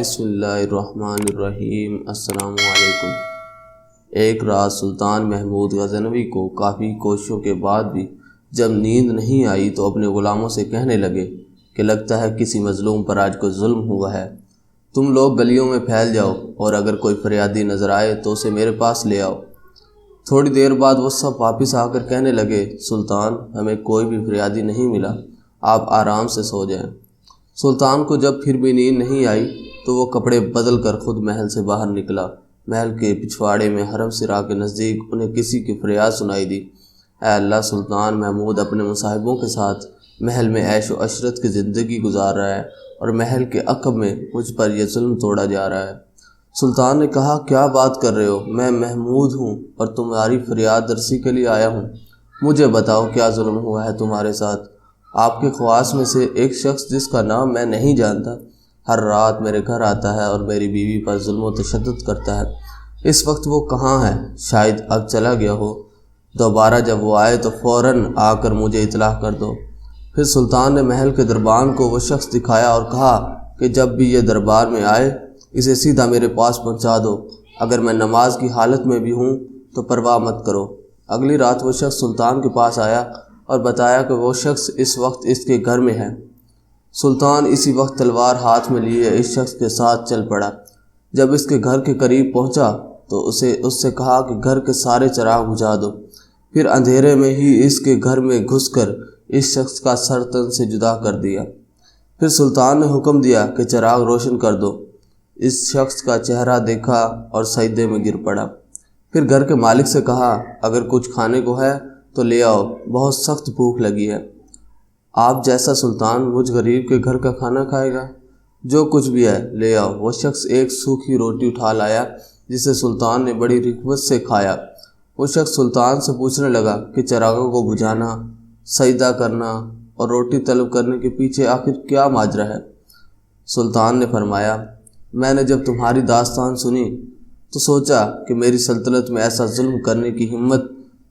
بسم اللہ الرحمن الرحیم۔ السلام علیکم۔ ایک رات سلطان محمود غزنوی کو کافی کوششوں کے بعد بھی جب نیند نہیں آئی تو اپنے غلاموں سے کہنے لگے کہ لگتا ہے کسی مظلوم پر آج کوئی ظلم ہوا ہے، تم لوگ گلیوں میں پھیل جاؤ اور اگر کوئی فریادی نظر آئے تو اسے میرے پاس لے آؤ۔ تھوڑی دیر بعد وہ سب واپس آ کر کہنے لگے، سلطان ہمیں کوئی بھی فریادی نہیں ملا، آپ آرام سے سو جائیں۔ سلطان کو جب پھر بھی نیند نہیں آئی تو وہ کپڑے بدل کر خود محل سے باہر نکلا۔ محل کے پچھواڑے میں حرم سرا کے نزدیک انہیں کسی کی فریاد سنائی دی، اے اللہ، سلطان محمود اپنے مصاحبوں کے ساتھ محل میں عیش و عشرت کی زندگی گزار رہا ہے اور محل کے عقب میں مجھ پر یہ ظلم توڑا جا رہا ہے۔ سلطان نے کہا، کیا بات کر رہے ہو؟ میں محمود ہوں اور تمہاری فریاد رسی کے لیے آیا ہوں۔ مجھے بتاؤ کیا ظلم ہوا ہے تمہارے ساتھ؟ آپ کے خواص میں سے ایک شخص جس کا نام میں نہیں جانتا ہر رات میرے گھر آتا ہے اور میری بیوی پر ظلم و تشدد کرتا ہے۔ اس وقت وہ کہاں ہے؟ شاید اب چلا گیا ہو۔ دوبارہ جب وہ آئے تو فوراً آ کر مجھے اطلاع کر دو۔ پھر سلطان نے محل کے دربان کو وہ شخص دکھایا اور کہا کہ جب بھی یہ دربار میں آئے اسے سیدھا میرے پاس پہنچا دو، اگر میں نماز کی حالت میں بھی ہوں تو پرواہ مت کرو۔ اگلی رات وہ شخص سلطان کے پاس آیا اور بتایا کہ وہ شخص اس وقت اس کے گھر میں ہے۔ سلطان اسی وقت تلوار ہاتھ میں لیے اس شخص کے ساتھ چل پڑا۔ جب اس کے گھر کے قریب پہنچا تو اس سے کہا کہ گھر کے سارے چراغ بجھا دو۔ پھر اندھیرے میں ہی اس کے گھر میں گھس کر اس شخص کا سر تن سے جدا کر دیا۔ پھر سلطان نے حکم دیا کہ چراغ روشن کر دو۔ اس شخص کا چہرہ دیکھا اور سجدے میں گر پڑا۔ پھر گھر کے مالک سے کہا، اگر کچھ کھانے کو ہے تو لے آؤ، بہت سخت بھوک لگی ہے۔ آپ جیسا سلطان مجھ غریب کے گھر کا کھانا کھائے گا؟ جو کچھ بھی ہے لے آؤ۔ وہ شخص ایک سوکھی روٹی اٹھا لایا جسے سلطان نے بڑی رغبت سے کھایا۔ وہ شخص سلطان سے پوچھنے لگا کہ چراغوں کو بجھانا، سجدہ کرنا اور روٹی طلب کرنے کے پیچھے آخر کیا ماجرا ہے؟ سلطان نے فرمایا، میں نے جب تمہاری داستان سنی تو سوچا کہ میری سلطنت میں ایسا ظلم کرنے کی ہمت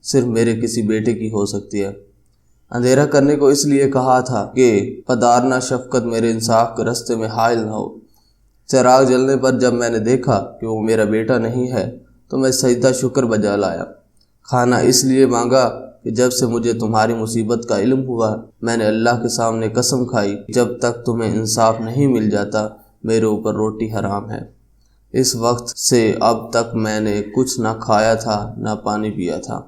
صرف میرے کسی بیٹے کی ہو سکتی ہے۔ اندھیرا کرنے کو اس لیے کہا تھا کہ پدارنا شفقت میرے انصاف کے رستے میں حائل نہ ہو۔ چراغ جلنے پر جب میں نے دیکھا کہ وہ میرا بیٹا نہیں ہے تو میں سجدہ شکر بجا لایا۔ کھانا اس لیے مانگا کہ جب سے مجھے تمہاری مصیبت کا علم ہوا میں نے اللہ کے سامنے قسم کھائی، جب تک تمہیں انصاف نہیں مل جاتا میرے اوپر روٹی حرام ہے۔ اس وقت سے اب تک میں نے کچھ نہ کھایا تھا نہ پانی پیا تھا۔